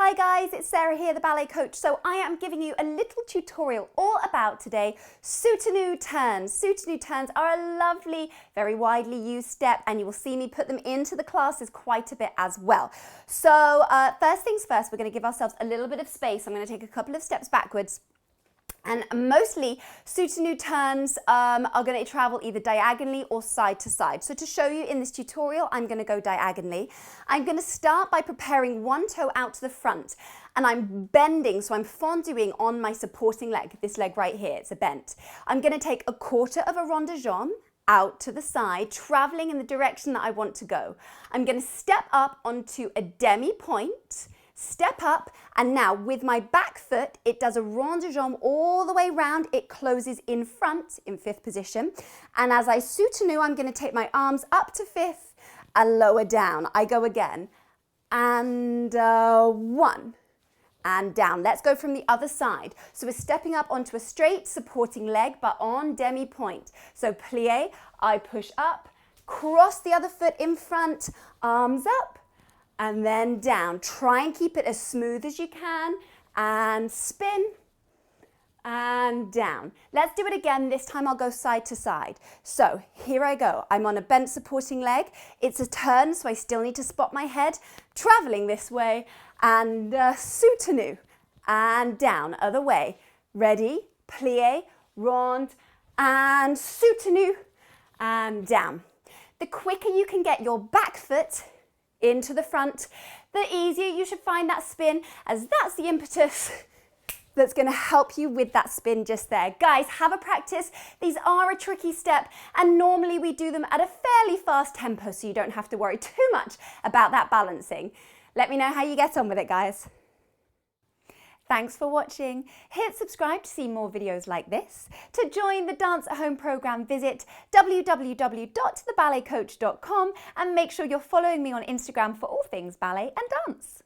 Hi guys, it's Sarah here, the ballet coach. So I am giving you a little tutorial all about today Soutenu turns. Soutenu turns are a lovely, very widely used step, and you will see me put them into the classes quite a bit as well. So first things first, we're going to give ourselves a little bit of space. I'm going to take a couple of steps backwards. And mostly Soutenu turns are going to travel either diagonally or side to side. So to show you in this tutorial, I'm going to go diagonally. I'm going to start by preparing one toe out to the front, and I'm bending, so I'm fondue on my supporting leg, this leg right here, it's a bent. I'm going to take a quarter of a rond de jambe out to the side, traveling in the direction that I want to go. I'm going to step up onto a demi-point, step up, and now with my back foot, it does a rond de jambe all the way round. It closes in front in fifth position. And as I soutenu, I'm going to take my arms up to fifth and lower down. I go again. And one. And down. Let's go from the other side. So we're stepping up onto a straight supporting leg, but on demi-point. So plie, I push up, cross the other foot in front, arms up, and then down. Try and keep it as smooth as you can, and spin, and down. Let's do it again. This time I'll go side to side. So here I go. I'm on a bent supporting leg. It's a turn, so I still need to spot my head. Traveling this way, and soutenu, and down, other way. Ready, plie, rond, and soutenu, and down. The quicker you can get your back foot into the front, the easier you should find that spin, as that's the impetus that's going to help you with that spin just there. Guys, have a practice. These are a tricky step, and normally we do them at a fairly fast tempo, so you don't have to worry too much about that balancing. Let me know how you get on with it, guys. Thanks for watching. Hit subscribe to see more videos like this. To join the Dance at Home program, visit www.theballetcoach.com and make sure you're following me on Instagram for all things ballet and dance.